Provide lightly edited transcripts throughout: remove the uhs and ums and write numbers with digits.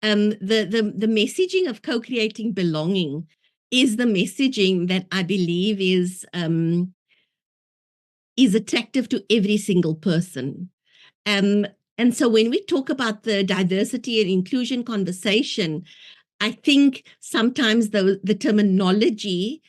the messaging of co-creating belonging is the messaging that I believe is attractive to every single person. And so when we talk about the diversity and inclusion conversation, I think sometimes the terminology,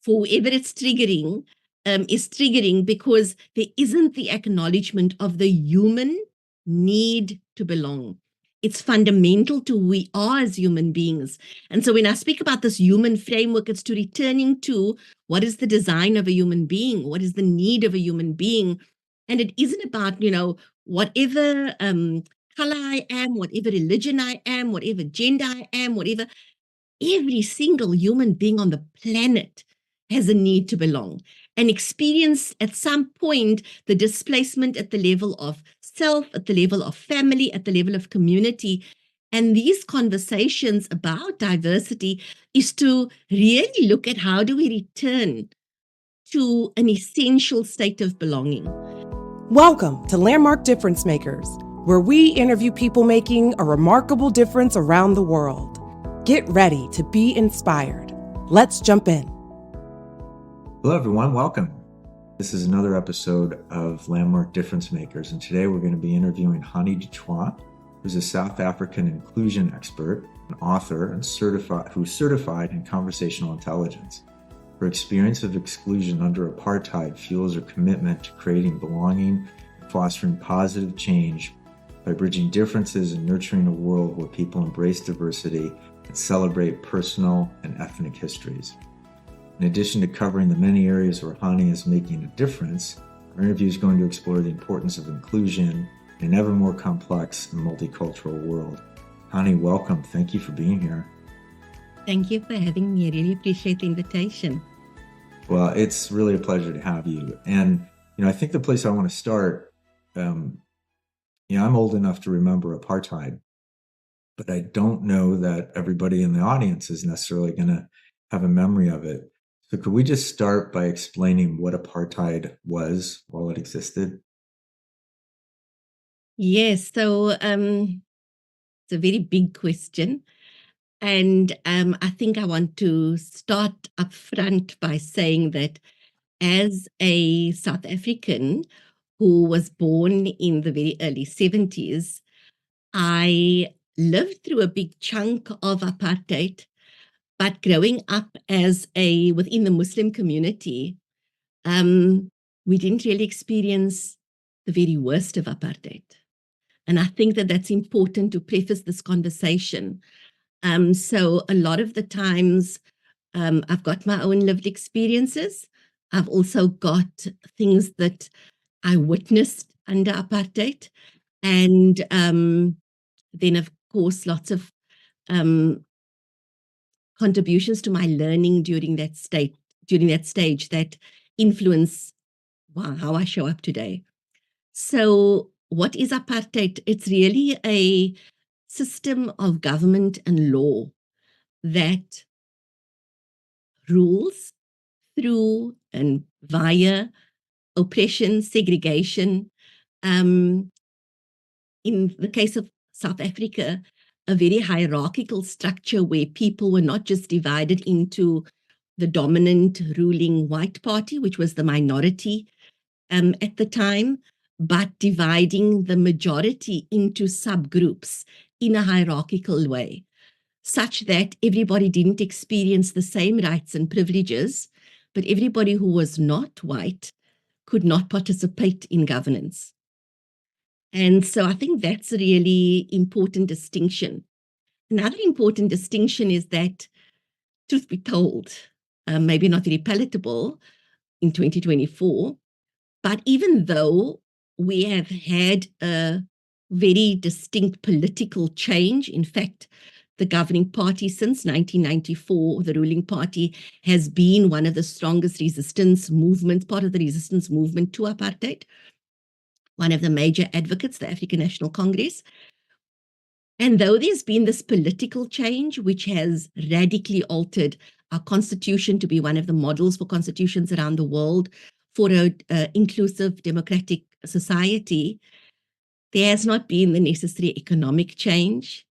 for whoever it's triggering, is triggering because there isn't the acknowledgement of the human need to belong. It's fundamental to who we are as human beings. And so when I speak about this human framework, it's to returning to what is the design of a human being? What is the need of a human being? And it isn't about, whatever color I am, whatever religion I am, whatever gender I am, whatever. Every single human being on the planet has a need to belong and experience at some point the displacement at the level of self, at the level of family, at the level of community. And these conversations about diversity is to really look at how do we return to an essential state of belonging. Welcome to Landmark Difference Makers, where we interview people making a remarkable difference around the world. Get ready to be inspired. Let's jump in. Hello, everyone. Welcome. This is another episode of Landmark Difference Makers, and today we're going to be interviewing Hani du Toit, who's a South African inclusion expert, an author, and who's certified in conversational intelligence. Her experience of exclusion under apartheid fuels her commitment to creating belonging and fostering positive change by bridging differences and nurturing a world where people embrace diversity and celebrate personal and ethnic histories. In addition to covering the many areas where Hani is making a difference, our interview is going to explore the importance of inclusion in an ever more complex and multicultural world. Hani, welcome. Thank you for being here. Thank you for having me. I really appreciate the invitation. Well, it's really a pleasure to have you. And, I think the place I want to start, I'm old enough to remember apartheid, but I don't know that everybody in the audience is necessarily going to have a memory of it. So could we just start by explaining what apartheid was while it existed? Yes, so it's a very big question. And I think I want to start up front by saying that as a South African who was born in the very early 70s, I lived through a big chunk of apartheid, but growing up within the Muslim community, we didn't really experience the very worst of apartheid. And I think that that's important to preface this conversation. So a lot of the times, I've got my own lived experiences. I've also got things that I witnessed under apartheid. And then, of course, lots of contributions to my learning during that stage that influence how I show up today. So what is apartheid? It's really a system of government and law that rules through and via oppression, segregation. In the case of South Africa, a very hierarchical structure where people were not just divided into the dominant ruling white party, which was the minority at the time, but dividing the majority into subgroups in a hierarchical way, such that everybody didn't experience the same rights and privileges, but everybody who was not white could not participate in governance. And so I think that's a really important distinction. Another important distinction is that, truth be told, maybe not very palatable in 2024, but even though we have had a very distinct political change, in fact, the governing party since 1994, the ruling party, has been one of the strongest resistance movements, part of the resistance movement to apartheid, one of the major advocates, the African National Congress. And though there's been this political change, which has radically altered our constitution to be one of the models for constitutions around the world for an inclusive democratic society, there has not been the necessary economic change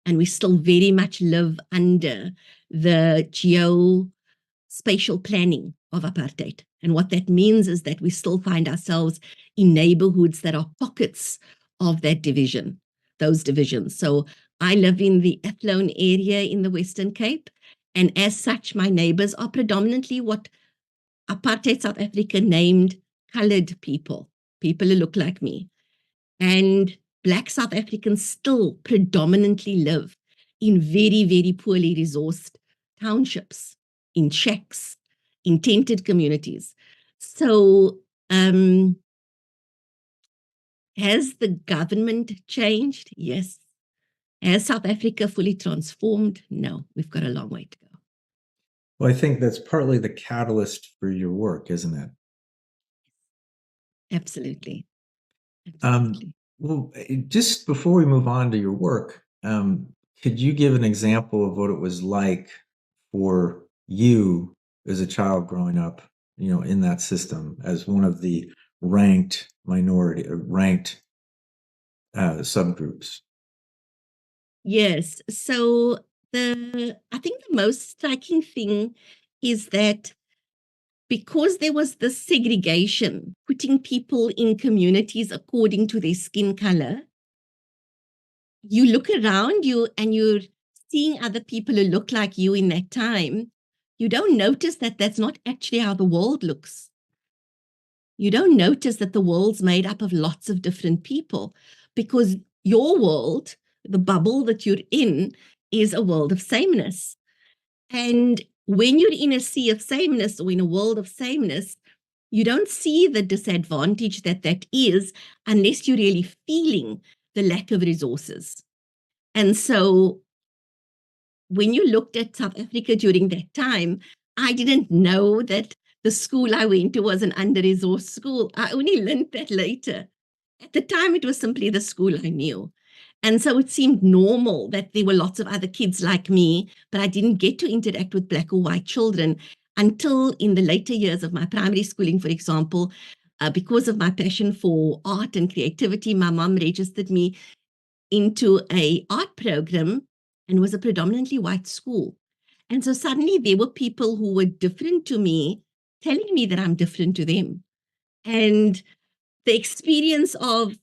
and we still very much live under the geospatial planning of apartheid. And what that means is that we still find ourselves in neighborhoods that are pockets of that division, those divisions. So I live in the Athlone area in the Western Cape, and as such, my neighbors are predominantly what apartheid South Africa named colored people, people who look like me. And Black South Africans still predominantly live in very, very poorly resourced townships, in shacks, in tented communities. So has the government changed? Yes. Has South Africa fully transformed? No, we've got a long way to go. Well, I think that's partly the catalyst for your work, isn't it? Absolutely. Absolutely. Well, just before we move on to your work, could you give an example of what it was like for you as a child growing up, in that system as one of the ranked minority or ranked subgroups? Yes. So I think the most striking thing is that because there was this segregation, putting people in communities according to their skin color, you look around you and you're seeing other people who look like you in that time. You don't notice that that's not actually how the world looks. You don't notice that the world's made up of lots of different people because your world, the bubble that you're in, is a world of sameness. And when you're in a sea of sameness or in a world of sameness, you don't see the disadvantage that is unless you're really feeling the lack of resources. And so when you looked at South Africa during that time, I didn't know that the school I went to was an under-resourced school. I only learned that later. At the time, it was simply the school I knew. And so it seemed normal that there were lots of other kids like me, but I didn't get to interact with Black or white children until in the later years of my primary schooling, for example. Because of my passion for art and creativity, my mom registered me into an art program and was a predominantly white school. And so suddenly there were people who were different to me telling me that I'm different to them. And the experience of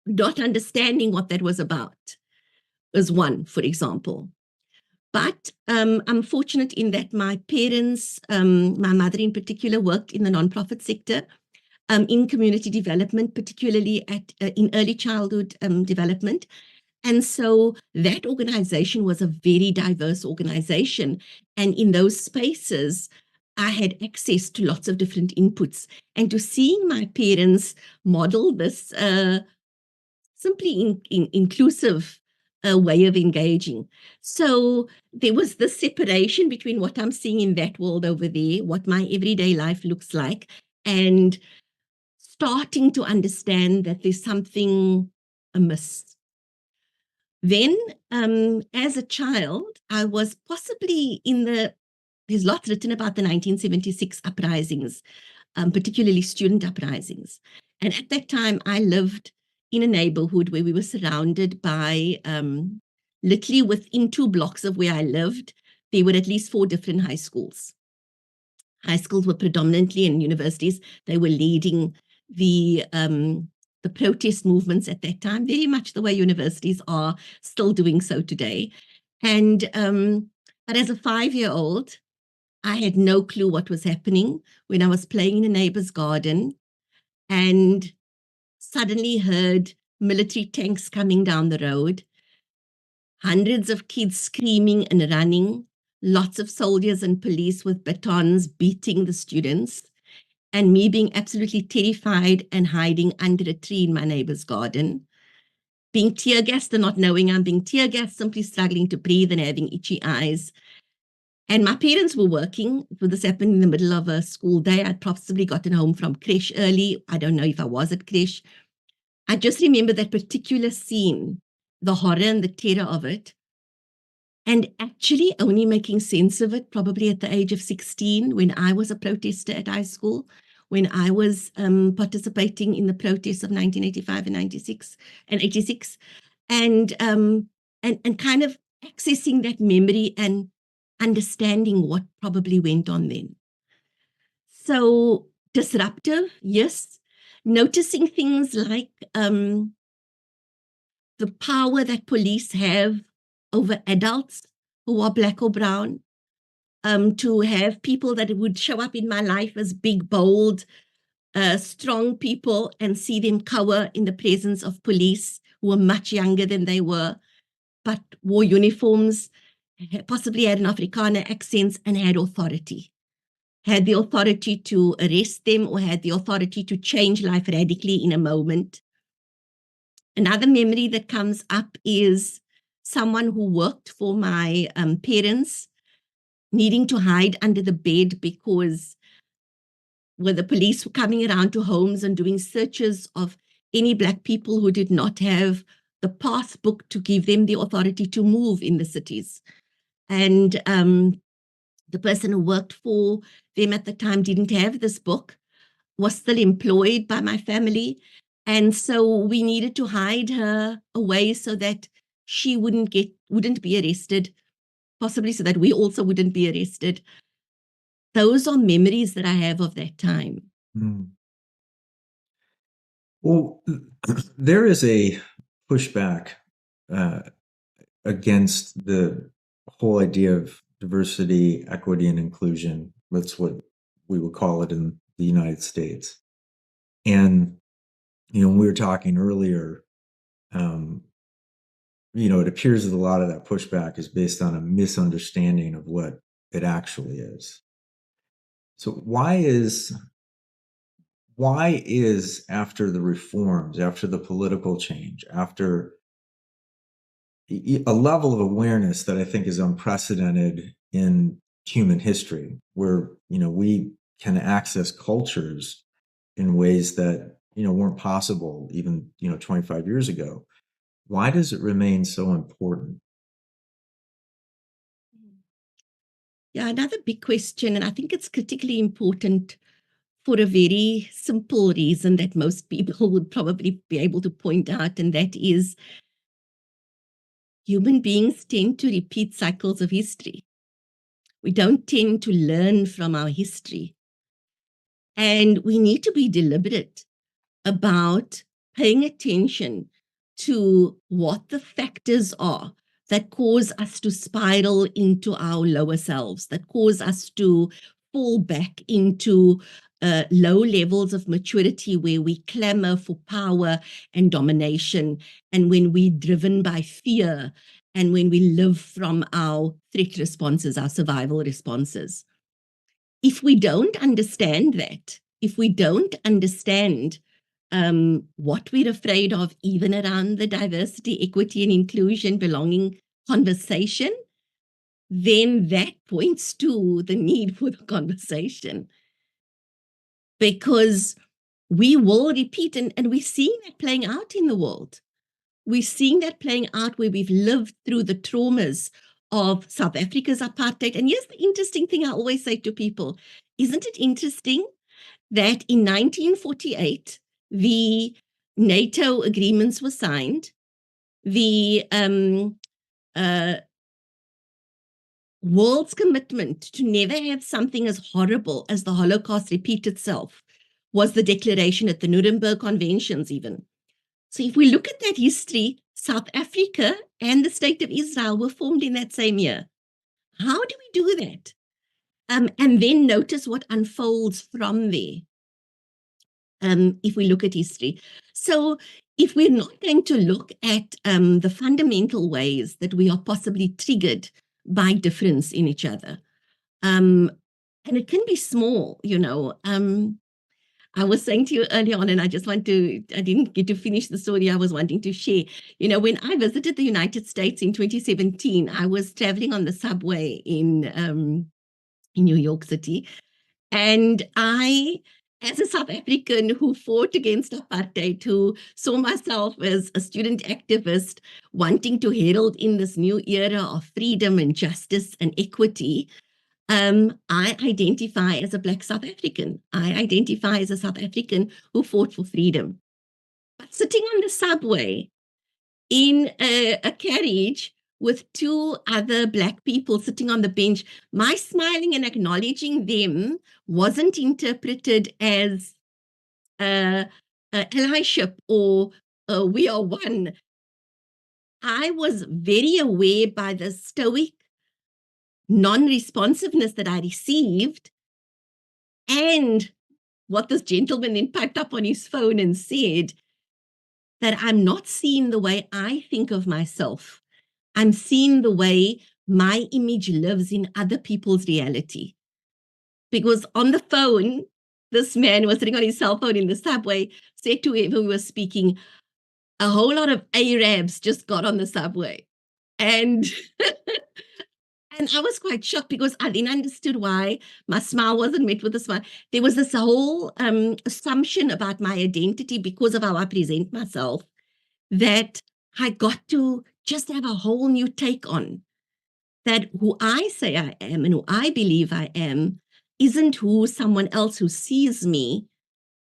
not understanding what that was about was one, for example. But I'm fortunate in that my parents, my mother in particular, worked in the nonprofit sector in community development, particularly in early childhood development. And so that organization was a very diverse organization. And in those spaces, I had access to lots of different inputs. And to seeing my parents model this simply inclusive way of engaging. So there was this separation between what I'm seeing in that world over there, what my everyday life looks like, and starting to understand that there's something amiss. Then, as a child, I was possibly there's lots written about the 1976 uprisings, particularly student uprisings. And at that time, I lived in a neighborhood where we were surrounded by, literally within 2 blocks of where I lived, there were at least 4 different high schools. High schools were predominantly, and universities, they were leading the protest movements at that time, very much the way universities are still doing so today. And but as a 5-year-old, I had no clue what was happening when I was playing in a neighbor's garden and suddenly heard military tanks coming down the road, hundreds of kids screaming and running, lots of soldiers and police with batons beating the students, and me being absolutely terrified and hiding under a tree in my neighbor's garden, being tear gassed and not knowing I'm being tear gassed, simply struggling to breathe and having itchy eyes. And my parents were working. This happened in the middle of a school day. I'd possibly gotten home from creche early. I don't know if I was at creche. I just remember that particular scene, the horror and the terror of it, and actually only making sense of it probably at the age of 16 when I was a protester at high school, when I was participating in the protests of 1985 and 96 and 86, and kind of accessing that memory and understanding what probably went on then. So disruptive, yes. Noticing things like the power that police have over adults who are Black or brown, to have people that would show up in my life as big, bold, strong people and see them cower in the presence of police who were much younger than they were, but wore uniforms, possibly had an Afrikaner accent and had authority. Had the authority to arrest them or had the authority to change life radically in a moment. Another memory that comes up is someone who worked for my parents needing to hide under the bed because when the police were coming around to homes and doing searches of any Black people who did not have the passbook to give them the authority to move in the cities. And the person who worked for them at the time didn't have this book, was still employed by my family. And so we needed to hide her away so that she wouldn't be arrested, possibly so that we also wouldn't be arrested. Those are memories that I have of that time. Mm. Well, there is a pushback against the whole idea of diversity, equity, and inclusion. That's what we would call it in the United States. And, when we were talking earlier, it appears that a lot of that pushback is based on a misunderstanding of what it actually is. So why is after the reforms, after the political change, after a level of awareness that I think is unprecedented in human history, where we can access cultures in ways that weren't possible even 25 years ago, why does it remain so important? Yeah, another big question, and I think it's critically important for a very simple reason that most people would probably be able to point out, and that is human beings tend to repeat cycles of history. We don't tend to learn from our history. And we need to be deliberate about paying attention to what the factors are that cause us to spiral into our lower selves, that cause us to fall back into low levels of maturity where we clamor for power and domination, and when we're driven by fear, and when we live from our threat responses, our survival responses. If we don't understand that, if we don't understand what we're afraid of, even around the diversity, equity, and inclusion, belonging conversation, then that points to the need for the conversation. Because we will repeat, and we're seeing that playing out in the world. We're seeing that playing out where we've lived through the traumas of South Africa's apartheid. And here's the interesting thing I always say to people, isn't it interesting that in 1948, the NATO agreements were signed, the world's commitment to never have something as horrible as the Holocaust repeat itself was the declaration at the Nuremberg Conventions even. So if we look at that history, South Africa and the State of Israel were formed in that same year. How do we do that? And then notice what unfolds from there. If we look at history. So if we're not going to look at the fundamental ways that we are possibly triggered by difference in each other, and it can be small, I was saying to you earlier on, and I didn't get to finish the story I was wanting to share. When I visited the United States in 2017, I was traveling on the subway in New York City. And I, as a South African who fought against apartheid, who saw myself as a student activist wanting to herald in this new era of freedom and justice and equity, I identify as a Black South African. I identify as a South African who fought for freedom. But sitting on the subway in a carriage with two other Black people sitting on the bench, my smiling and acknowledging them wasn't interpreted as allyship or we are one. I was very aware by the stoic non-responsiveness that I received, and what this gentleman then piped up on his phone and said, that I'm not seen the way I think of myself. I'm seen the way my image lives in other people's reality. Because on the phone, this man was sitting on his cell phone in the subway, said to whoever we were speaking, a whole lot of Arabs just got on the subway. And and I was quite shocked because I didn't understood why my smile wasn't met with a smile. There was this whole assumption about my identity because of how I present myself that I got to just have a whole new take on. That who I say I am and who I believe I am isn't who someone else who sees me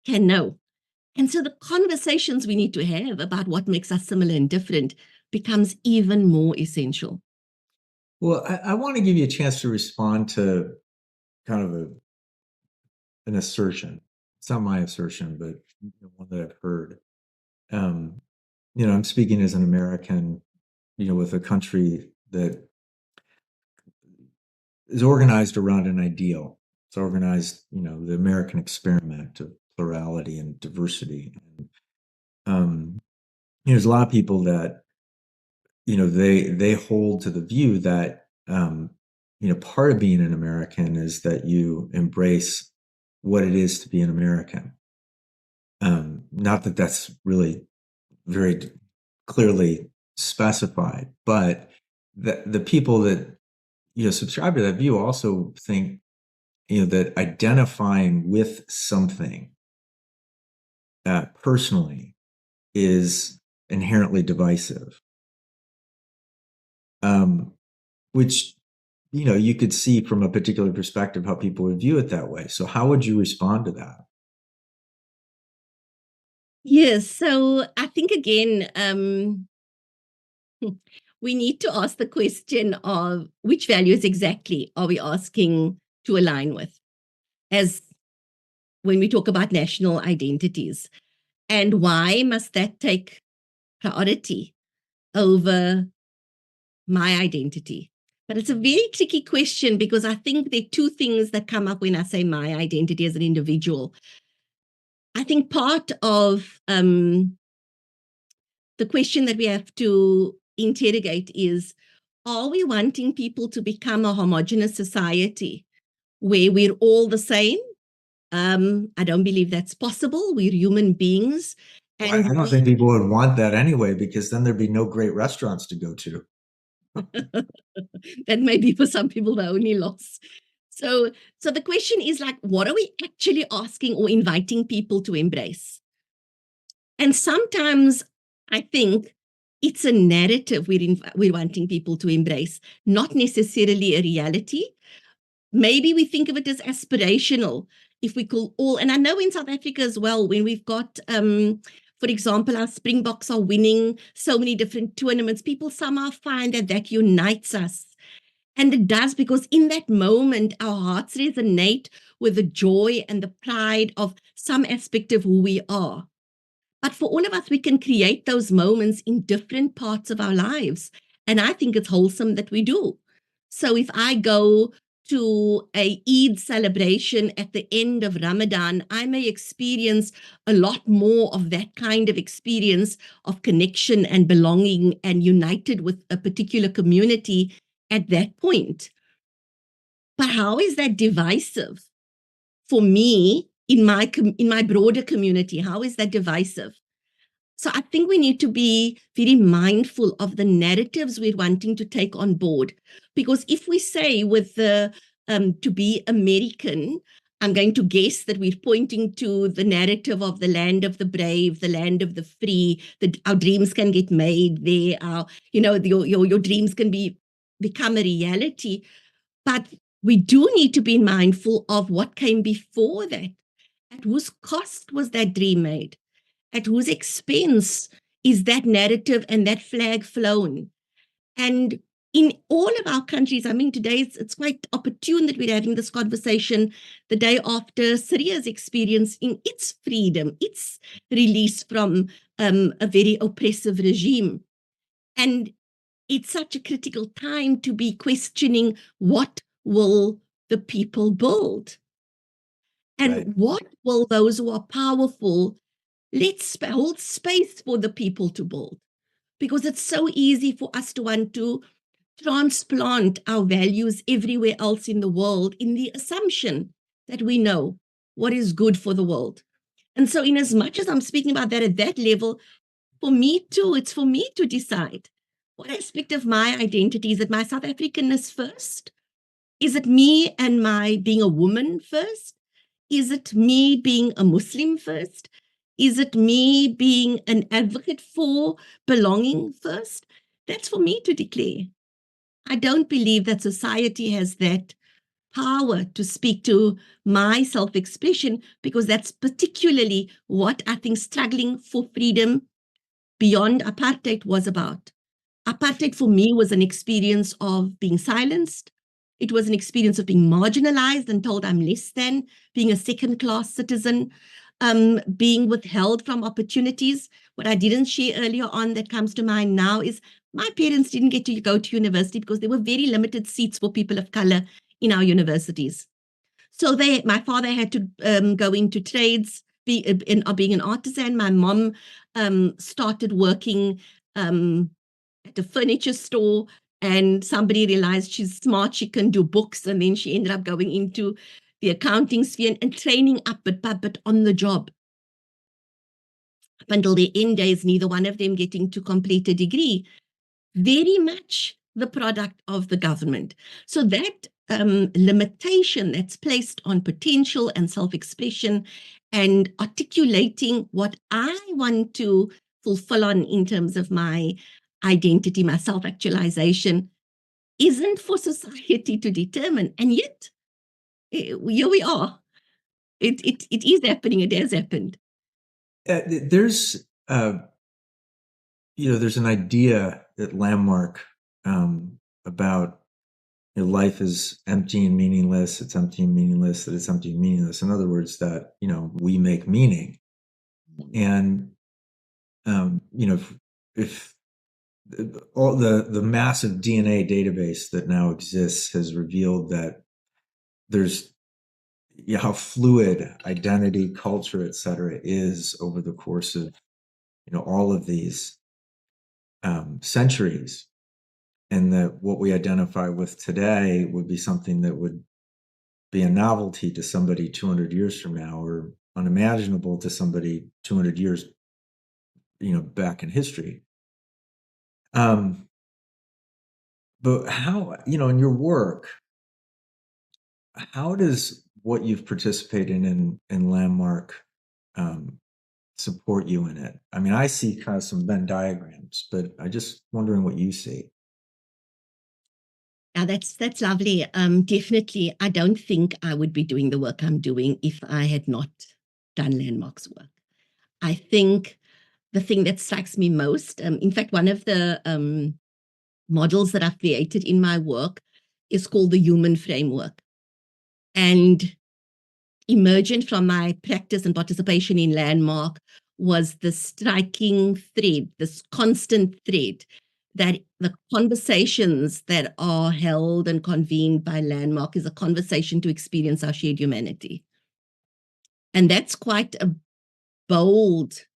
can know. And so the conversations we need to have about what makes us similar and different becomes even more essential. Well, I want to give you a chance to respond to kind of an assertion. It's not my assertion, but one that I've heard. I'm speaking as an American, with a country that is organized around an ideal. It's organized, the American experiment of plurality and diversity. And, there's a lot of people that, they hold to the view that, part of being an American is that you embrace what it is to be an American. Not that that's really very clearly specified, but the people that subscribe to that view also think that identifying with something personally is inherently divisive, which you could see from a particular perspective how people would view it that way. So how would you respond to that? Yes, so I think again, we need to ask the question of which values exactly are we asking to align with, as when we talk about national identities, and why must that take priority over my identity? But it's a very tricky question because I think there are two things that come up when I say my identity as an individual. I think part of the question that we have to interrogate is, are we wanting people to become a homogenous society where we're all the same? I don't believe that's possible. We're human beings. Well, And I don't think people would want that anyway, because then there'd be no great restaurants to go to. that may be for some people the only loss. So the question is like, what are we actually asking or inviting people to embrace? And sometimes I think it's a narrative we're wanting people to embrace, not necessarily a reality. Maybe we think of it as aspirational. If we call all, and I know in South Africa as well, when we've got, for example, our Springboks are winning so many different tournaments, people somehow find that unites us. And it does, because in that moment, our hearts resonate with the joy and the pride of some aspect of who we are. But for all of us, we can create those moments in different parts of our lives. And I think it's wholesome that we do. So if I go to a Eid celebration at the end of Ramadan, I may experience a lot more of that kind of experience of connection and belonging and united with a particular community at that point. But how is that divisive for me in my broader community? How is that divisive? So I think we need to be very mindful of the narratives we're wanting to take on board. Because if we say with the to be American, I'm going to guess that we're pointing to the narrative of the land of the brave, the land of the free, that our dreams can get made there, your dreams can become a reality. But we do need to be mindful of what came before that. At whose cost was that dream made? At whose expense is that narrative and that flag flown? And in all of our countries, I mean, today it's quite opportune that we're having this conversation the day after Syria is experiencing its freedom, its release from a very oppressive regime. And it's such a critical time to be questioning what will the people build? And Right. what will those who are powerful, let's hold space for the people to build? Because it's so easy for us to want to transplant our values everywhere else in the world in the assumption that we know what is good for the world. And so, in as much as I'm speaking about that at that level, for me too, it's for me to decide what aspect of my identity is it my South Africanness first? Is it me and my being a woman first? Is it me being a Muslim first? Is it me being an advocate for belonging first? That's for me to declare. I don't believe that society has that power to speak to my self expression because that's particularly what I think struggling for freedom beyond apartheid was about. Apartheid for me was an experience of being silenced. It was an experience of being marginalized and told I'm less than, being a second class citizen, being withheld from opportunities. What I didn't share earlier on that comes to mind now is my parents didn't get to go to university because there were very limited seats for people of color in our universities. So my father had to go into trades, being an artisan. My mom started working at a furniture store, and somebody realized she's smart, she can do books, and then she ended up going into the accounting sphere and training up, but on the job. Up until the end days, neither one of them getting to complete a degree. Very much the product of the government. So that limitation that's placed on potential and self-expression and articulating what I want to fulfill on in terms of my identity, my self-actualization, isn't for society to determine. And yet, here we are. It is happening. It has happened. There's there's an idea at Landmark about life is empty and meaningless. It's empty and meaningless. That it's empty and meaningless. In other words, that we make meaning, and if all the massive DNA database that now exists has revealed that there's how fluid identity, culture, et cetera, is over the course of all of these centuries, and that what we identify with today would be something that would be a novelty to somebody 200 years from now, or unimaginable to somebody 200 years back in history. But how, in your work, how does what you've participated in Landmark support you in it? I mean, I see kind of some Venn diagrams, but I just wondering what you see. Yeah, that's lovely. Definitely, I don't think I would be doing the work I'm doing if I had not done Landmark's work. I think the thing that strikes me most, in fact, one of the models that I've created in my work is called the human framework. And emergent from my practice and participation in Landmark was the striking thread, this constant thread, that the conversations that are held and convened by Landmark is a conversation to experience our shared humanity. And that's quite a bold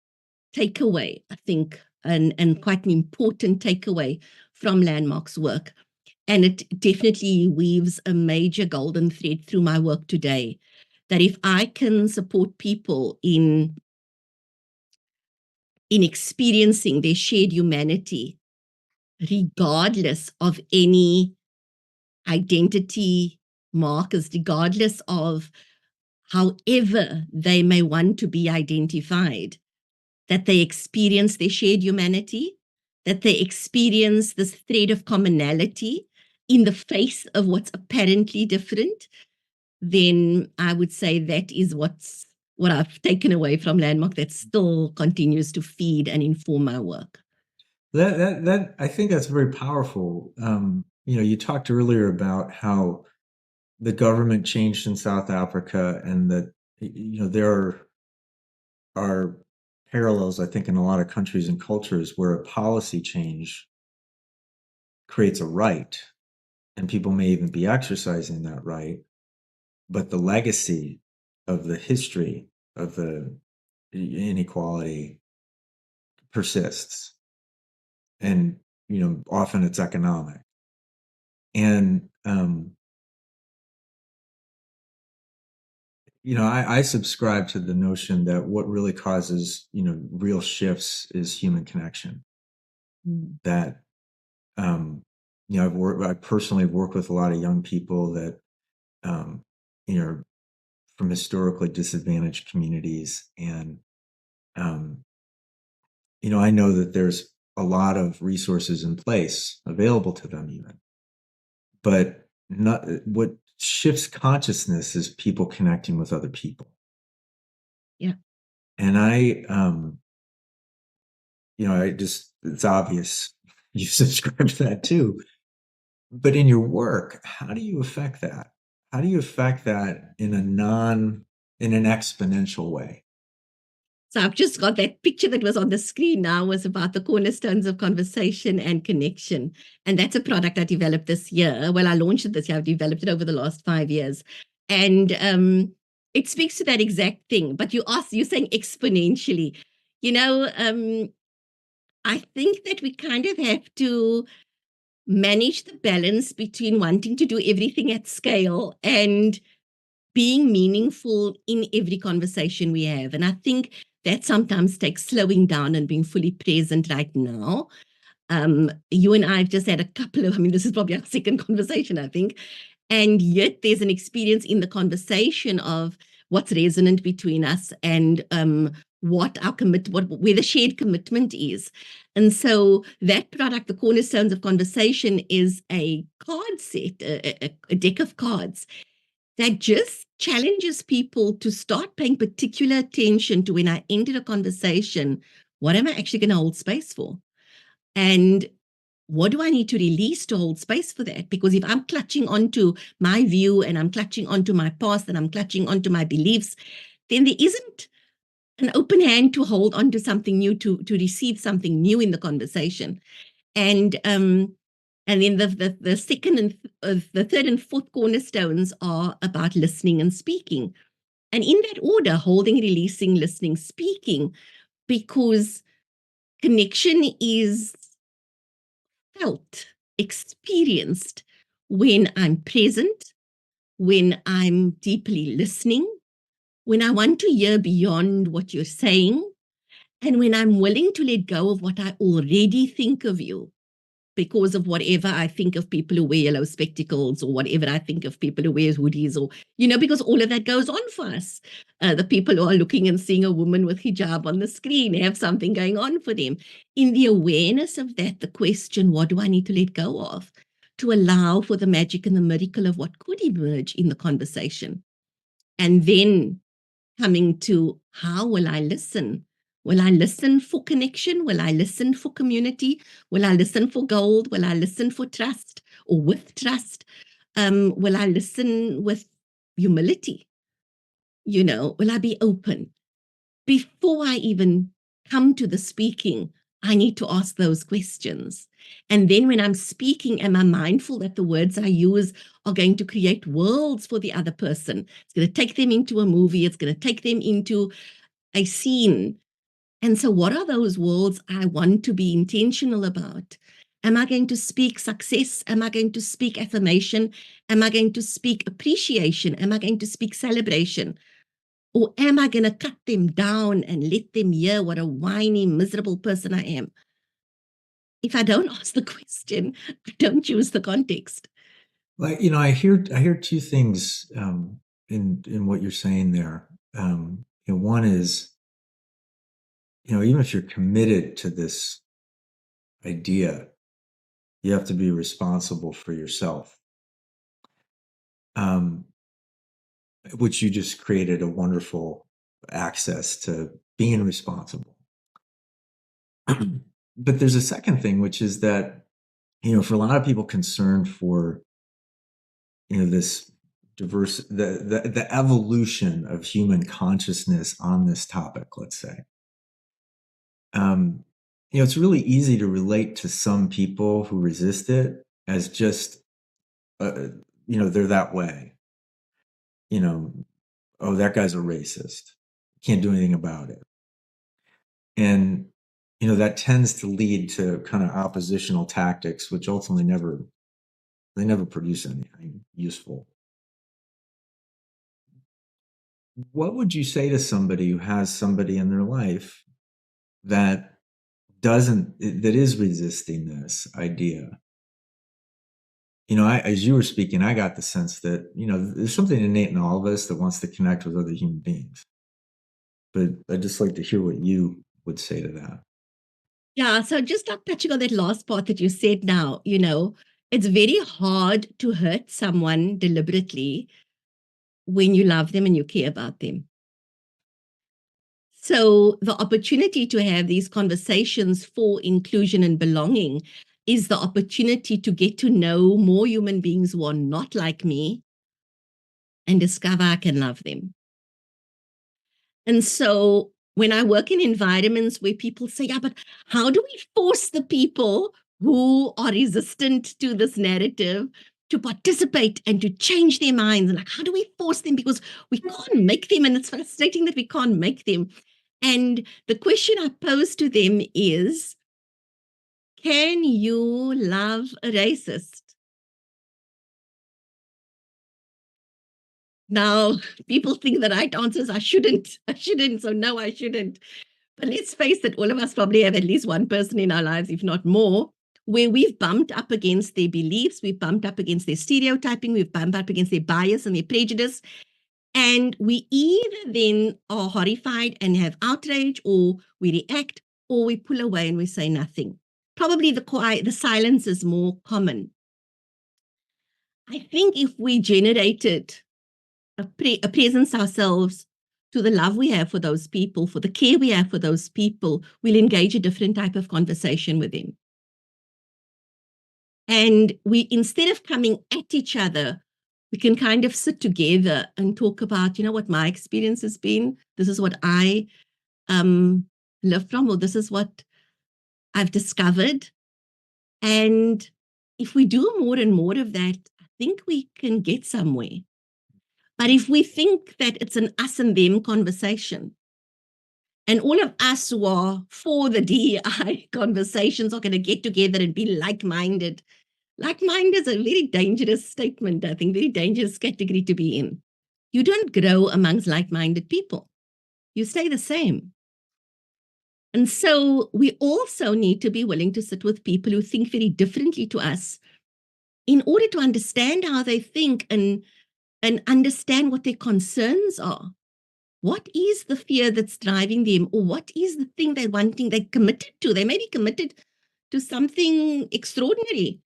takeaway, I think, and quite an important takeaway from Landmark's work. And it definitely weaves a major golden thread through my work today, that if I can support people in experiencing their shared humanity, regardless of any identity markers, regardless of however they may want to be identified, that they experience their shared humanity, that they experience this thread of commonality in the face of what's apparently different, then I would say that is what I've taken away from Landmark that still continues to feed and inform my work. That I think that's very powerful. You talked earlier about how the government changed in South Africa, and that there are parallels, I think, in a lot of countries and cultures where a policy change creates a right, and people may even be exercising that right, but the legacy of the history of the inequality persists, and often it's economic. And I subscribe to the notion that what really causes real shifts is human connection. Mm. That I personally work with a lot of young people that um, you know from historically disadvantaged communities, and um, I know that there's a lot of resources in place available to them, even, but not what shifts consciousness is people connecting with other people. Yeah. And it's obvious you subscribe to that too. But in your work, how do you affect that? How do you affect that in an exponential way? So I've just got that picture that was on the screen now was about the cornerstones of conversation and connection. And that's a product I developed this year. Well, I launched it this year. I've developed it over the last 5 years. And it speaks to that exact thing. But you're saying exponentially. You know, I think that we kind of have to manage the balance between wanting to do everything at scale and being meaningful in every conversation we have. And I think that sometimes takes slowing down and being fully present right now. You and I have just had a couple of, I mean, this is probably our second conversation, I think. And yet there's an experience in the conversation of what's resonant between us and what our where the shared commitment is. And so that product, the Cornerstones of Conversation, is a card set, a deck of cards that just challenges people to start paying particular attention to when I enter a conversation, what am I actually going to hold space for? And what do I need to release to hold space for that? Because if I'm clutching onto my view and I'm clutching onto my past and I'm clutching onto my beliefs, then there isn't an open hand to hold onto something new, to receive something new in the conversation. And then the second and the third and fourth cornerstones are about listening and speaking. And in that order, holding, releasing, listening, speaking, because connection is felt, experienced when I'm present, when I'm deeply listening, when I want to hear beyond what you're saying, and when I'm willing to let go of what I already think of you because of whatever I think of people who wear yellow spectacles, or whatever I think of people who wear hoodies, or, because all of that goes on for us. The people who are looking and seeing a woman with hijab on the screen have something going on for them. In the awareness of that, the question, what do I need to let go of to allow for the magic and the miracle of what could emerge in the conversation? And then coming to, how will I listen? Will I listen for connection? Will I listen for community? Will I listen for gold? Will I listen for trust or with trust? Will I listen with humility? Will I be open? Before I even come to the speaking, I need to ask those questions. And then when I'm speaking, am I mindful that the words I use are going to create worlds for the other person? It's going to take them into a movie. It's going to take them into a scene. And so what are those worlds I want to be intentional about? Am I going to speak success? Am I going to speak affirmation? Am I going to speak appreciation? Am I going to speak celebration? Or am I going to cut them down and let them hear what a whiny, miserable person I am? If I don't ask the question, I don't choose the context. Like, I hear two things in what you're saying there. One is, even if you're committed to this idea, you have to be responsible for yourself, um, which you just created a wonderful access to being responsible. but there's a second thing, which is that, for a lot of people concerned for, this diverse, the evolution of human consciousness on this topic, let's say, it's really easy to relate to some people who resist it as just, they're that way. Oh, that guy's a racist. Can't do anything about it. And, that tends to lead to kind of oppositional tactics, which ultimately never produce anything useful. What would you say to somebody who has somebody in their life that is resisting this idea? As you were speaking, I got the sense that, there's something innate in all of us that wants to connect with other human beings. But I'd just like to hear what you would say to that. Yeah, so just like touching on that last part that you said now, it's very hard to hurt someone deliberately when you love them and you care about them. So the opportunity to have these conversations for inclusion and belonging is the opportunity to get to know more human beings who are not like me and discover I can love them. And so when I work in environments where people say, yeah, but how do we force the people who are resistant to this narrative to participate and to change their minds? And like, how do we force them? Because we can't make them. And it's frustrating that we can't make them. And the question I pose to them is, can you love a racist? Now, people think the right answer is I shouldn't. So no, I shouldn't. But let's face it, all of us probably have at least one person in our lives, if not more, where we've bumped up against their beliefs, we've bumped up against their stereotyping, we've bumped up against their bias and their prejudice. And we either then are horrified and have outrage, or we react, or we pull away and we say nothing. Probably the silence is more common. I think if we generated a presence ourselves to the love we have for those people, for the care we have for those people, we'll engage a different type of conversation with them. And we, instead of coming at each other, we can kind of sit together and talk about, what my experience has been. This is what I live from, or this is what I've discovered. And if we do more and more of that, I think we can get somewhere. But if we think that it's an us and them conversation, and all of us who are for the DEI conversations are going to get together and be like-minded. Like-minded is a very dangerous statement, I think, very dangerous category to be in. You don't grow amongst like-minded people. You stay the same. And so we also need to be willing to sit with people who think very differently to us in order to understand how they think and understand what their concerns are. What is the fear that's driving them, or what is the thing they're committed to? They may be committed to something extraordinary,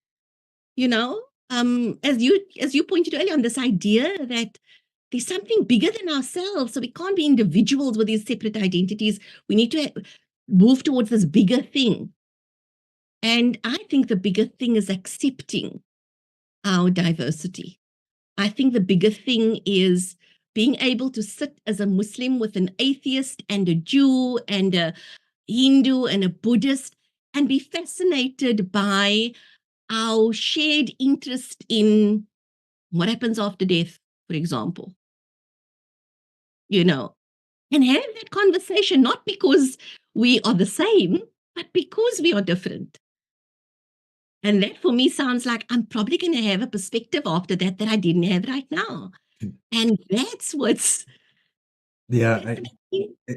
as you pointed earlier on, this idea that there's something bigger than ourselves, so we can't be individuals with these separate identities. We need to move towards this bigger thing. And I think the bigger thing is accepting our diversity. I think the bigger thing is being able to sit as a Muslim with an atheist and a Jew and a Hindu and a Buddhist and be fascinated by our shared interest in what happens after death, for example. And have that conversation, not because we are the same, but because we are different. And that for me sounds like I'm probably going to have a perspective after that I didn't have right now. And that's what's... Yeah,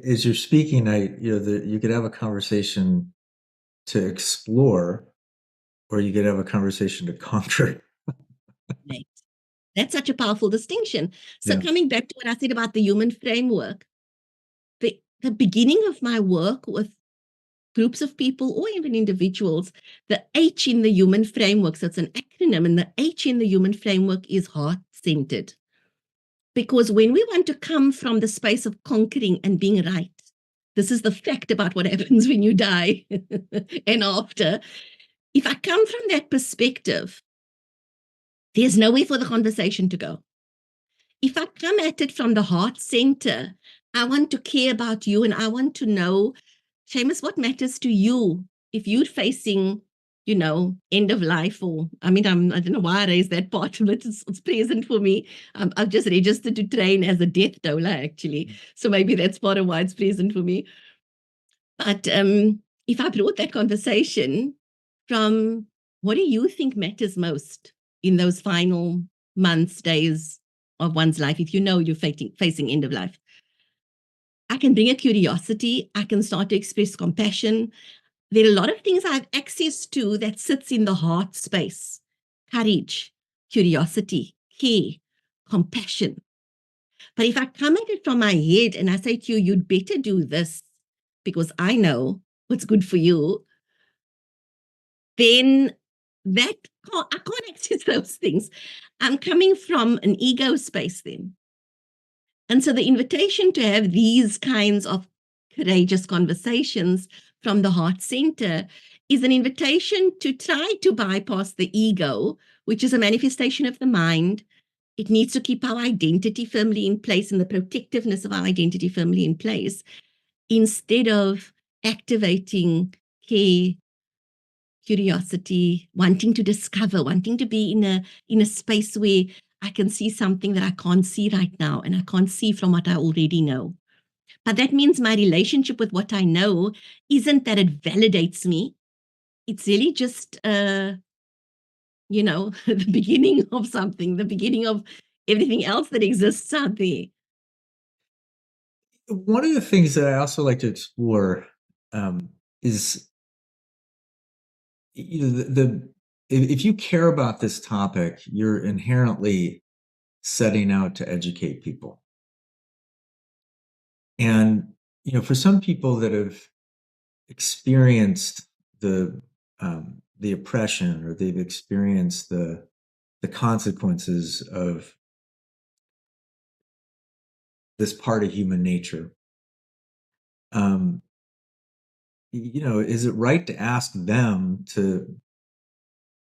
as you're speaking, you could have a conversation to explore, or you could have a conversation to conquer. Right. That's such a powerful distinction. So Yeah. coming back to what I said about the human framework, the beginning of my work with groups of people or even individuals, the H in the human framework, so it's an acronym, and the H in the human framework is heart-centered. Because when we want to come from the space of conquering and being right, This is the fact about what happens when you die and after. If I come from that perspective, there's nowhere for the conversation to go. If I come at it from the heart center, I want to care about you and I want to know, Seamus, what matters to you if you're facing, end of life, or, I don't know why I raised that part of it. It's present for me. I've just registered to train as a death doula, actually. So maybe that's part of why it's present for me. But if I brought that conversation from what do you think matters most in those final months, days of one's life, if you're facing end of life, I can bring a curiosity. I can start to express compassion. There are a lot of things I have access to that sits in the heart space: courage, curiosity, care, compassion. But if I come at it from my head and I say to you, you'd better do this because I know what's good for you, then I can't access those things. I'm coming from an ego space then. And so the invitation to have these kinds of courageous conversations from the heart center is an invitation to try to bypass the ego, which is a manifestation of the mind. It needs to keep our identity firmly in place and the protectiveness of our identity firmly in place, instead of activating care, curiosity, wanting to discover, wanting to be in a space where I can see something that I can't see right now, and I can't see from what I already know. But that means my relationship with what I know isn't that it validates me. It's really just, the beginning of something, the beginning of everything else that exists out there. One of the things that I also like to explore is, if you care about this topic, you're inherently setting out to educate people. And, for some people that have experienced the oppression, or they've experienced the consequences of this part of human nature, is it right to ask them to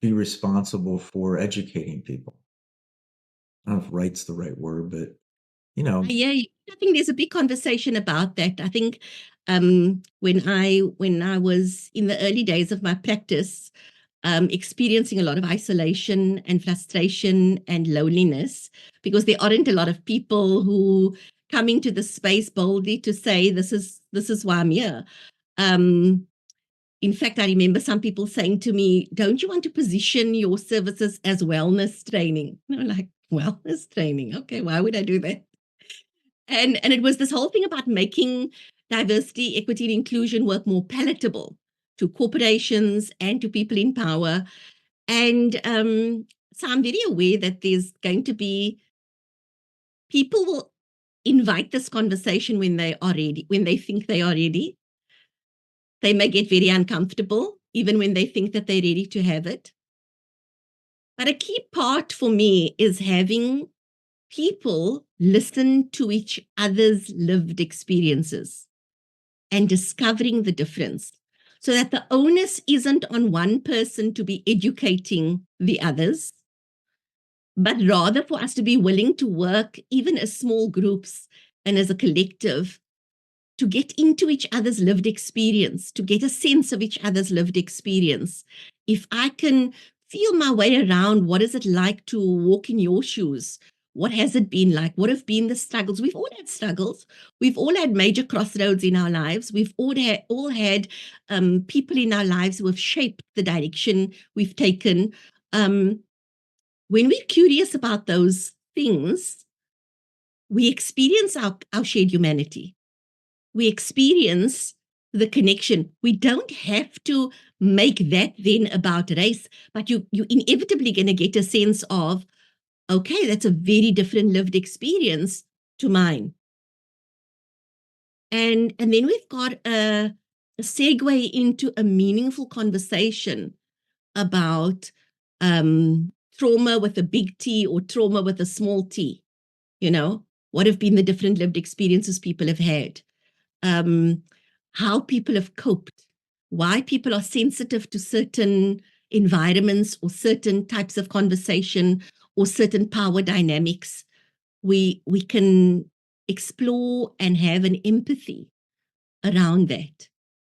be responsible for educating people? I don't know if right's the right word, but Yeah, I think there's a big conversation about that. I think when I was in the early days of my practice, experiencing a lot of isolation and frustration and loneliness, because there aren't a lot of people who come into the space boldly to say, this is why I'm here. In fact, I remember some people saying to me, don't you want to position your services as wellness training? And I'm like, wellness training? Okay, why would I do that? And it was this whole thing about making diversity, equity, and inclusion work more palatable to corporations and to people in power. And so I'm very aware that there's going to be people will invite this conversation when they are ready, when they think they are ready. They may get very uncomfortable, even when they think that they're ready to have it. But a key part for me is having people listen to each other's lived experiences and discovering the difference, so that the onus isn't on one person to be educating the others, but rather for us to be willing to work, even as small groups and as a collective, to get into each other's lived experience, to get a sense of each other's lived experience. If I can feel my way around, what is it like to walk in your shoes? What has it been like? What have been the struggles? We've all had struggles. We've all had major crossroads in our lives. We've all had people in our lives who have shaped the direction we've taken. When we're curious about those things, we experience our shared humanity. We experience the connection. We don't have to make that then about race, but you inevitably going to get a sense of, okay, that's a very different lived experience to mine. And then we've got a segue into a meaningful conversation about trauma with a big T or trauma with a small t. What have been the different lived experiences people have had? how people have coped, why people are sensitive to certain environments or certain types of conversation or certain power dynamics. We can explore and have an empathy around that.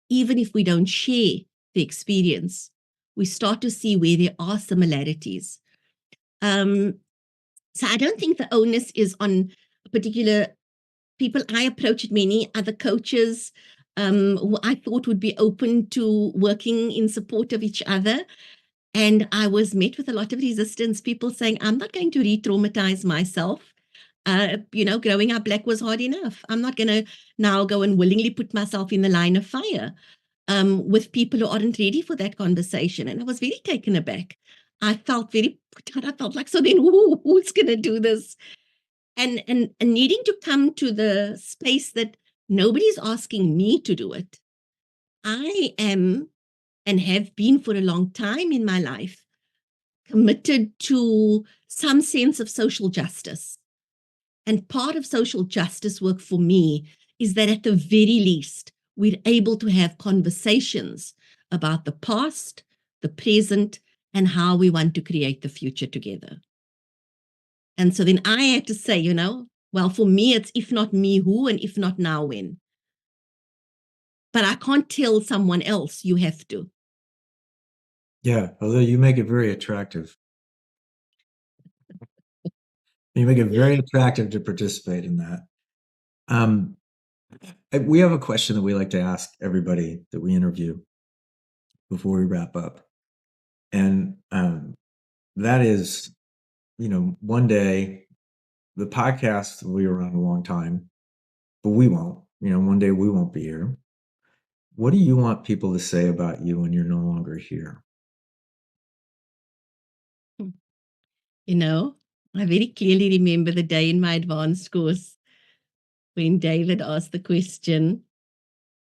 Even if we don't share the experience, we start to see where there are similarities. So I don't think the onus is on particular people. I approached many other coaches who I thought would be open to working in support of each other. And I was met with a lot of resistance, people saying, I'm not going to re-traumatize myself. Growing up black was hard enough. I'm not going to now go and willingly put myself in the line of fire with people who aren't ready for that conversation. And I was very taken aback. I felt very put out. I felt like, so then who's going to do this? And needing to come to the space that nobody's asking me to do it. I am, and have been for a long time in my life, committed to some sense of social justice. And part of social justice work for me is that at the very least, we're able to have conversations about the past, the present, and how we want to create the future together. And so then I had to say, well, for me, it's if not me, who, and if not now, when. But I can't tell someone else you have to. Yeah, although you make it very attractive. You make it very attractive to participate in that. We have a question that we like to ask everybody that we interview before we wrap up. And that is, one day the podcast will be around a long time, but we won't. One day we won't be here. What do you want people to say about you when you're no longer here? I very clearly remember the day in my advanced course when David asked the question,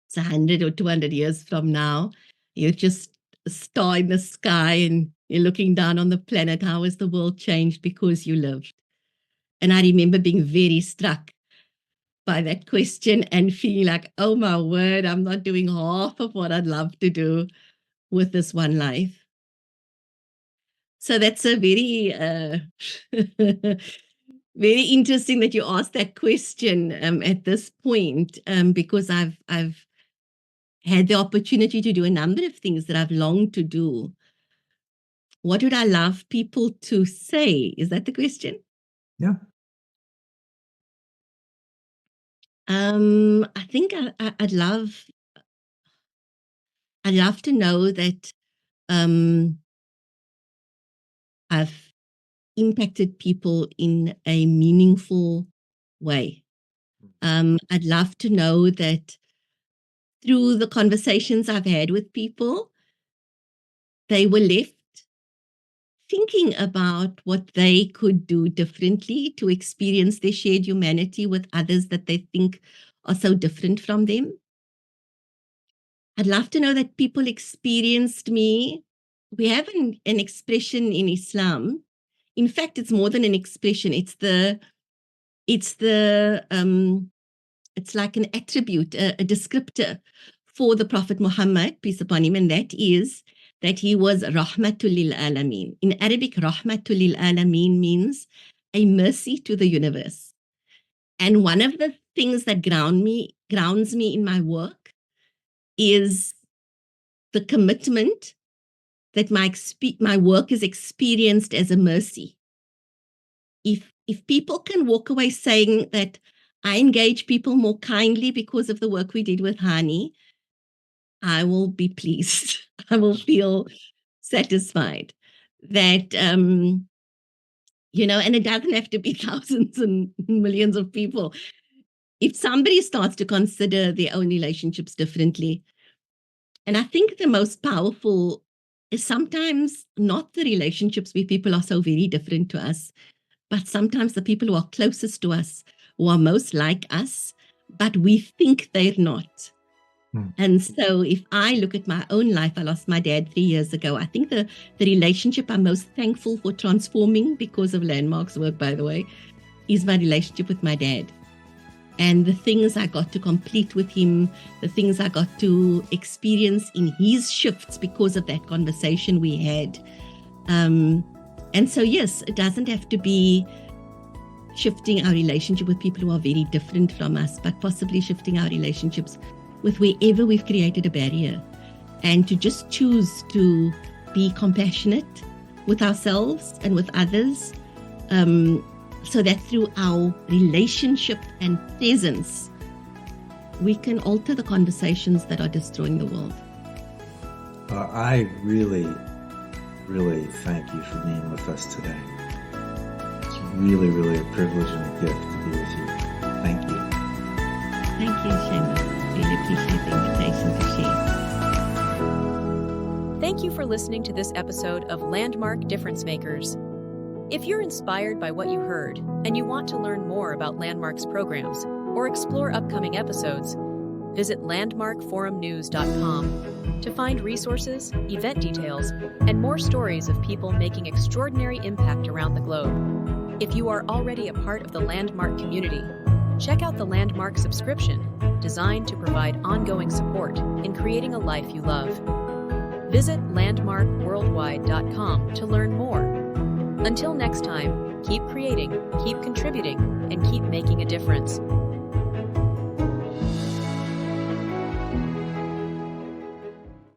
it's 100 or 200 years from now, you're just a star in the sky and you're looking down on the planet. How has the world changed because you lived? And I remember being very struck by that question and feeling like, oh my word, I'm not doing half of what I'd love to do with this one life. So that's a very, very interesting that you asked that question at this point, because I've had the opportunity to do a number of things that I've longed to do. What would I love people to say? Is that the question? Yeah. I think I'd love to know that I've impacted people in a meaningful way. I'd love to know that through the conversations I've had with people, they were left thinking about what they could do differently to experience their shared humanity with others that they think are so different from them. I'd love to know that people experienced me. We have an expression in Islam. In fact, it's more than an expression. It's like an attribute, a descriptor for the Prophet Muhammad, peace upon him, and that is that he was rahmatul lil alameen. In Arabic, rahmatul lil alameen means a mercy to the universe. And one of the things that grounds me in my work is the commitment that my work is experienced as a mercy. If people can walk away saying that I engage people more kindly because of the work we did with Hani, I will be pleased. I will feel satisfied that, and it doesn't have to be thousands and millions of people. If somebody starts to consider their own relationships differently, and I think the most powerful is sometimes not the relationships where people are so very different to us, but sometimes the people who are closest to us, who are most like us, but we think they're not. And so if I look at my own life, I lost my dad 3 years ago. I think the relationship I'm most thankful for transforming because of Landmark's work, by the way, is my relationship with my dad. And the things I got to complete with him, the things I got to experience in his shifts because of that conversation we had. And so, yes, it doesn't have to be shifting our relationship with people who are very different from us, but possibly shifting our relationships with wherever we've created a barrier, and to just choose to be compassionate with ourselves and with others, so that through our relationship and presence, we can alter the conversations that are destroying the world. I really, really thank you for being with us today. It's really, really a privilege and a gift to be with you. Thank you. Thank you, Seamus. Really appreciate the invitation to share. Thank you for listening to this episode of Landmark Difference Makers. If you're inspired by what you heard and you want to learn more about Landmark's programs or explore upcoming episodes, visit landmarkforumnews.com to find resources, event details, and more stories of people making extraordinary impact around the globe. If you are already a part of the Landmark community, check out the Landmark subscription, designed to provide ongoing support in creating a life you love. Visit landmarkworldwide.com to learn more. Until next time, keep creating, keep contributing, and keep making a difference.